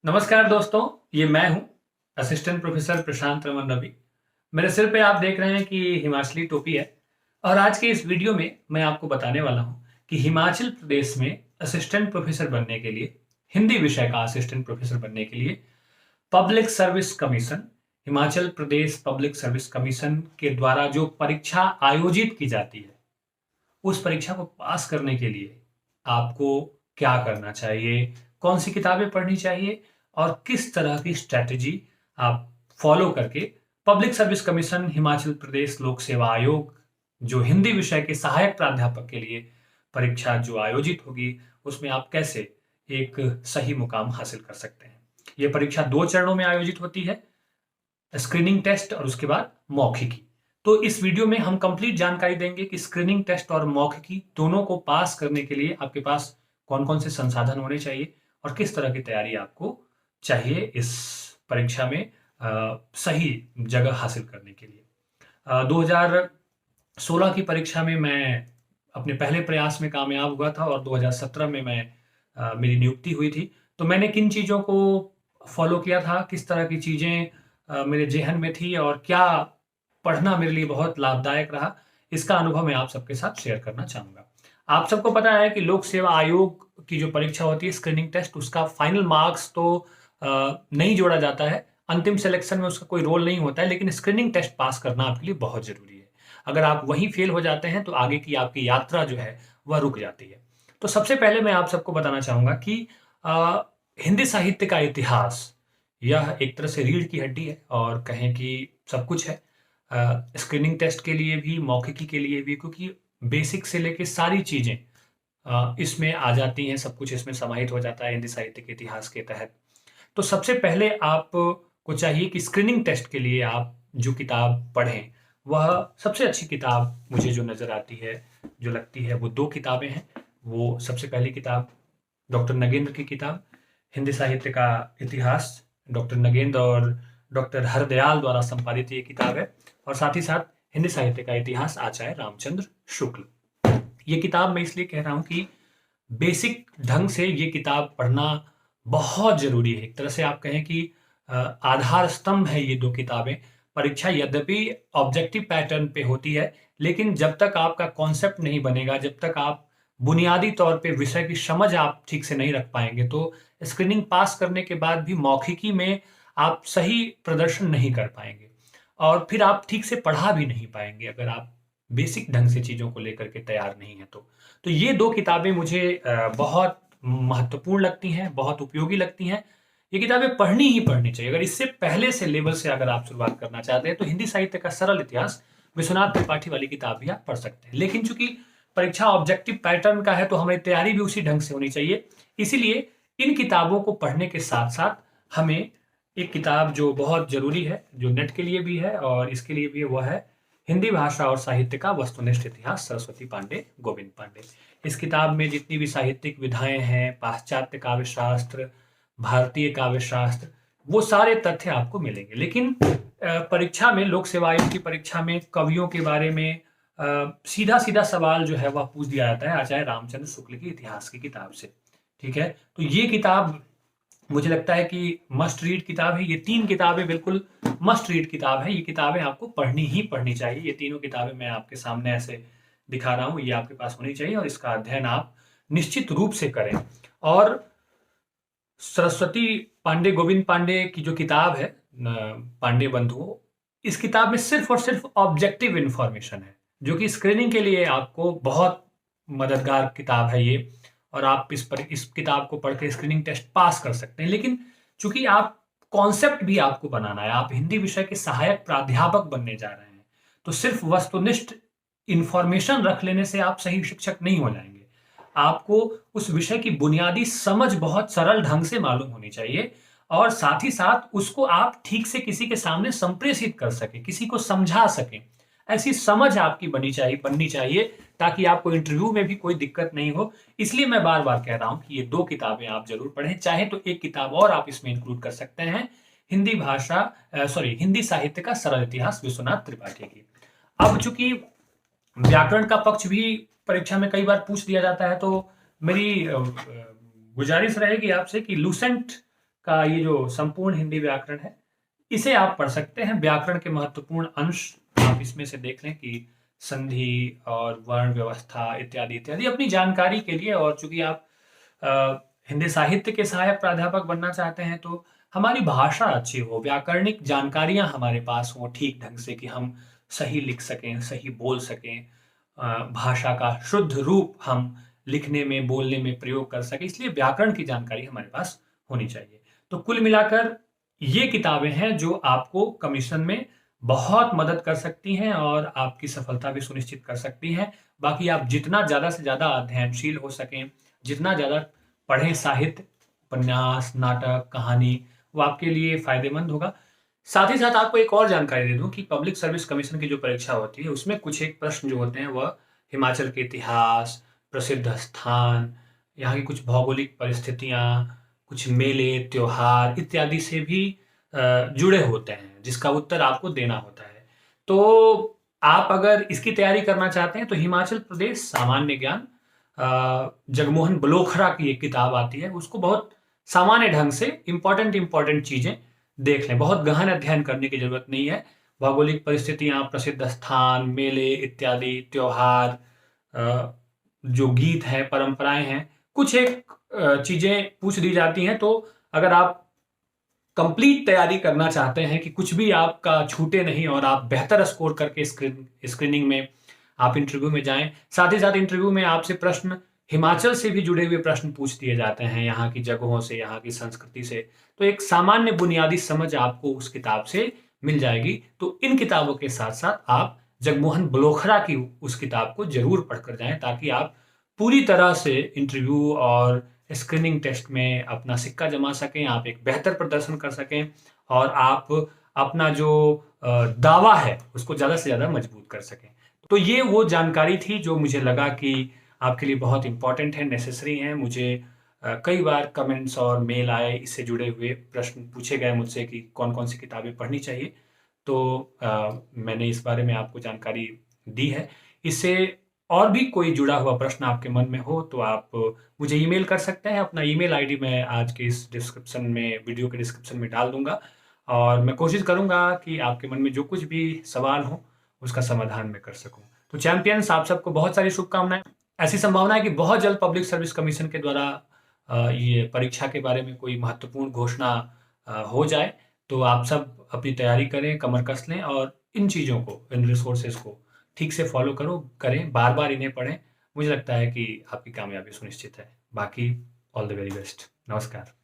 नमस्कार दोस्तों, ये मैं हूँ असिस्टेंट प्रोफेसर प्रशांत रमन रवि। मेरे सिर पे आप देख रहे हैं कि हिमाचली टोपी है और आज के इस वीडियो में मैं आपको बताने वाला हूँ कि हिमाचल प्रदेश में असिस्टेंट प्रोफेसर बनने के लिए, हिंदी विषय का असिस्टेंट प्रोफेसर बनने के लिए public service commission, Himachal Pradesh public service commission के द्वारा जो परीक्षा आयोजित की जाती है, उस परीक्षा को पास करने के लिए आपको क्या करना चाहिए, कौन सी किताबें पढ़नी चाहिए और किस तरह की स्ट्रैटेजी आप फॉलो करके public service commission Himachal Pradesh लोक सेवा आयोग जो हिंदी विषय के सहायक प्राध्यापक के लिए परीक्षा जो आयोजित होगी उसमें आप कैसे एक सही मुकाम हासिल कर सकते हैं। ये परीक्षा 2 चरणों में आयोजित होती है, स्क्रीनिंग टेस्ट और उसके बाद मौखिकी। तो इस वीडियो में हम कंप्लीट जानकारी देंगे कि स्क्रीनिंग टेस्ट और मौखिकी दोनों को पास करने के लिए आपके पास कौन-कौन से संसाधन होने चाहिए और किस तरह की तैयारी आपको चाहिए इस परीक्षा में सही जगह हासिल करने के लिए। 2016 की परीक्षा में मैं अपने पहले प्रयास में कामयाब हुआ था और 2017 में मेरी नियुक्ति हुई थी। तो मैंने किन चीज़ों को फॉलो किया था, किस तरह की चीज़ें मेरे ज़हन में थी और क्या पढ़ना मेरे लिए बहुत लाभदायक रहा, इसका अनुभव मैं आप सबके साथ शेयर करना चाहूँगा। आप सबको पता है कि लोक सेवा आयोग की जो परीक्षा होती है स्क्रीनिंग टेस्ट, उसका फाइनल मार्क्स तो नहीं जोड़ा जाता है, अंतिम सिलेक्शन में उसका कोई रोल नहीं होता है, लेकिन स्क्रीनिंग टेस्ट पास करना आपके लिए बहुत ज़रूरी है। अगर आप वहीं फेल हो जाते हैं तो आगे की आपकी यात्रा जो है वह रुक जाती है। तो सबसे पहले मैं आप सबको बताना चाहूँगा कि अ, हिंदी साहित्य का इतिहास, यह एक तरह से रीढ़ की हड्डी है और कहें कि सब कुछ है। स्क्रीनिंग टेस्ट के लिए भी, मौखिकी के लिए भी, क्योंकि बेसिक से लेके सारी चीज़ें इसमें आ जाती हैं, सब कुछ इसमें समाहित हो जाता है हिंदी साहित्य के इतिहास के तहत। तो सबसे पहले आपको चाहिए कि स्क्रीनिंग टेस्ट के लिए आप जो किताब पढ़ें, वह सबसे अच्छी किताब मुझे जो नज़र आती है, जो लगती है, वो 2 किताबें हैं। वो सबसे पहली किताब डॉक्टर नगेंद्र की किताब, हिंदी साहित्य का इतिहास, डॉक्टर नगेंद्र और डॉक्टर हरदयाल द्वारा संपादित ये किताब है और साथ ही साथ हिंदी साहित्य का इतिहास आचार्य रामचंद्र शुक्ल। ये किताब मैं इसलिए कह रहा हूँ कि बेसिक ढंग से ये किताब पढ़ना बहुत ज़रूरी है। एक तरह से आप कहें कि आधार स्तंभ है ये 2 किताबें। परीक्षा यद्यपि ऑब्जेक्टिव पैटर्न पे होती है, लेकिन जब तक आपका कॉन्सेप्ट नहीं बनेगा, जब तक आप बुनियादी तौर पे विषय की समझ आप ठीक से नहीं रख पाएँगे, तो स्क्रीनिंग पास करने के बाद भी मौखिकी में आप सही प्रदर्शन नहीं कर पाएँगे और फिर आप ठीक से पढ़ा भी नहीं पाएँगे अगर आप बेसिक ढंग से चीज़ों को लेकर के तैयार नहीं हैं तो। तो ये 2 किताबें मुझे बहुत महत्वपूर्ण लगती हैं, बहुत उपयोगी लगती हैं। ये किताबें पढ़नी ही पढ़नी चाहिए। अगर इससे पहले से लेवल से अगर आप शुरुआत करना चाहते हैं, तो हिंदी साहित्य का सरल इतिहास, विश्वनाथ त्रिपाठी वाली किताब भी आप पढ़ सकते हैं। लेकिन चूँकि परीक्षा ऑब्जेक्टिव पैटर्न का है, तो हमारी तैयारी भी उसी ढंग से होनी चाहिए। इसीलिए इन किताबों को पढ़ने के साथ-साथ हमें एक किताब जो बहुत ज़रूरी है, जो नेट के लिए भी है और इसके लिए भी है, वह है हिंदी भाषा और साहित्य का वस्तुनिष्ठ इतिहास, सरस्वती पांडे, गोविंद पांडे। इस किताब में जितनी भी साहित्यिक विधाएँ हैं, पाश्चात्य काव्य शास्त्र, भारतीय काव्य शास्त्र, वो सारे तथ्य आपको मिलेंगे। लेकिन परीक्षा में, लोक सेवा आयोग की परीक्षा में कवियों के बारे में सीधा-सीधा सवाल जो है वह पूछ दिया जाता है आचार्य रामचंद्र शुक्ल की इतिहास की किताब से, ठीक है? तो ये किताब मुझे लगता है कि मस्ट रीड किताब है। ये 3 किताबें बिल्कुल मस्ट रीड किताब है। ये किताबें आपको पढ़नी ही पढ़नी चाहिए। ये तीनों किताबें मैं आपके सामने ऐसे दिखा रहा हूँ, ये आपके पास होनी चाहिए और इसका अध्ययन आप निश्चित रूप से करें। और सरस्वती पांडे, गोविंद पांडे की जो किताब है पांडे बंधुओं, इस किताब में सिर्फ़ और सिर्फ़ ऑब्जेक्टिव इन्फॉर्मेशन है, जो कि स्क्रीनिंग के लिए आपको बहुत मददगार किताब है ये और आप इस किताब को पढ़ के स्क्रीनिंग टेस्ट पास कर सकते हैं। लेकिन चूँकि आप कॉन्सेप्ट भी आपको बनाना है, आप हिंदी विषय के सहायक प्राध्यापक बनने जा रहे हैं, तो सिर्फ़ वस्तुनिष्ठ इन्फॉर्मेशन रख लेने से आप सही शिक्षक नहीं हो जाएँगे। आपको उस विषय की बुनियादी समझ बहुत सरल ढंग से मालूम होनी चाहिए और साथ ही साथ उसको आप ठीक से किसी के सामने संप्रेषित कर सकें, किसी को समझा सकें। ऐसी समझ आपकी बननी चाहिए ताकि आपको इंटरव्यू में भी कोई दिक्कत नहीं हो। इसलिए मैं बार-बार कह रहा हूँ कि ये 2 किताबें आप ज़रूर पढ़ें, चाहे तो एक किताब और आप इसमें इंक्लूड कर सकते हैं, हिंदी साहित्य का सरल इतिहास विश्वनाथ त्रिपाठी की। अब चूँकि व्याकरण का पक्ष भी परीक्षा में कई बार पूछ दिया जाता है, तो मेरी गुजारिश रहेगी आपसे कि लूसेंट का ये जो संपूर्ण हिंदी व्याकरण है, इसे आप पढ़ सकते हैं। व्याकरण के महत्वपूर्ण अंश आप इसमें से देख लें कि संधि और वर्ण व्यवस्था इत्यादि इत्यादि अपनी जानकारी के लिए। और चूंकि आप हिंदी साहित्य के सहायक प्राध्यापक बनना चाहते हैं, तो हमारी भाषा अच्छी हो, व्याकरणिक जानकारियां हमारे पास हों ठीक ढंग से, कि हम सही लिख सकें, सही बोल सकें, भाषा का शुद्ध रूप हम लिखने में बोलने में प्रयोग कर सकें, इसलिए व्याकरण की जानकारी हमारे पास होनी चाहिए। तो कुल मिलाकर ये किताबें हैं जो आपको कमीशन में बहुत मदद कर सकती हैं और आपकी सफलता भी सुनिश्चित कर सकती हैं। बाकी आप जितना ज़्यादा से ज़्यादा अध्ययनशील हो सकें, जितना ज़्यादा पढ़ें साहित्य, उपन्यास, नाटक, कहानी, वो आपके लिए फ़ायदेमंद होगा। साथ ही साथ आपको एक और जानकारी दे दूँ कि पब्लिक सर्विस कमीशन की जो परीक्षा होती है, उसमें कुछ एक प्रश्न जो होते हैं वह हिमाचल के इतिहास, प्रसिद्ध स्थान, यहाँ की कुछ भौगोलिक परिस्थितियाँ, कुछ मेले, त्योहार इत्यादि से भी जुड़े होते हैं, जिसका उत्तर आपको देना होता है। तो आप अगर इसकी तैयारी करना चाहते हैं, तो हिमाचल प्रदेश सामान्य ज्ञान, जगमोहन बलोखरा की एक किताब आती है, उसको बहुत सामान्य ढंग से इम्पोर्टेंट चीज़ें देख लें। बहुत गहन अध्ययन करने की ज़रूरत नहीं है। भौगोलिक परिस्थितियाँ, प्रसिद्ध स्थान, मेले इत्यादि, त्योहार, जो गीत हैं, परंपराएं हैं, कुछ एक चीज़ें पूछ दी जाती हैं। तो अगर आप कंप्लीट तैयारी करना चाहते हैं कि कुछ भी आपका छूटे नहीं और आप बेहतर स्कोर करके स्क्रीनिंग में आप इंटरव्यू में जाएं। साथ ही साथ इंटरव्यू में आपसे प्रश्न हिमाचल से भी जुड़े हुए प्रश्न पूछ दिए जाते हैं, यहाँ की जगहों से, यहाँ की संस्कृति से। तो एक सामान्य बुनियादी समझ आपको उस किताब से मिल जाएगी। तो इन किताबों के साथ साथ आप जगमोहन बलोखरा की उस किताब को जरूर पढ़कर जाएं, ताकि आप पूरी तरह से इंटरव्यू और स्क्रीनिंग टेस्ट में अपना सिक्का जमा सकें, आप एक बेहतर प्रदर्शन कर सकें और आप अपना जो दावा है उसको ज़्यादा से ज़्यादा मजबूत कर सकें। तो ये वो जानकारी थी जो मुझे लगा कि आपके लिए बहुत इम्पोर्टेंट है, नेसेसरी है। मुझे कई बार कमेंट्स और मेल आए, इससे जुड़े हुए प्रश्न पूछे गए मुझसे कि कौन-कौन सी किताबें पढ़नी चाहिए। तो मैंने इस बारे में आपको जानकारी दी है। इससे और भी कोई जुड़ा हुआ प्रश्न आपके मन में हो तो आप मुझे ईमेल कर सकते हैं। अपना ईमेल आईडी मैं आज के इस डिस्क्रिप्शन में, वीडियो के डिस्क्रिप्शन में डाल दूँगा और मैं कोशिश करूँगा कि आपके मन में जो कुछ भी सवाल हो, उसका समाधान मैं कर सकूँ। तो चैंपियंस, आप सबको बहुत सारी शुभकामनाएँ। ऐसी संभावना है कि बहुत जल्द पब्लिक सर्विस कमीशन के द्वारा ये परीक्षा के बारे में कोई महत्वपूर्ण घोषणा हो जाए। तो आप सब अपनी तैयारी करें, कमर कस लें और इन चीज़ों को, इन रिसोर्सेज़ को ठीक से फॉलो करें, बार-बार इन्हें पढ़ें। मुझे लगता है कि आपकी कामयाबी सुनिश्चित है। बाकी ऑल द वेरी बेस्ट। नमस्कार।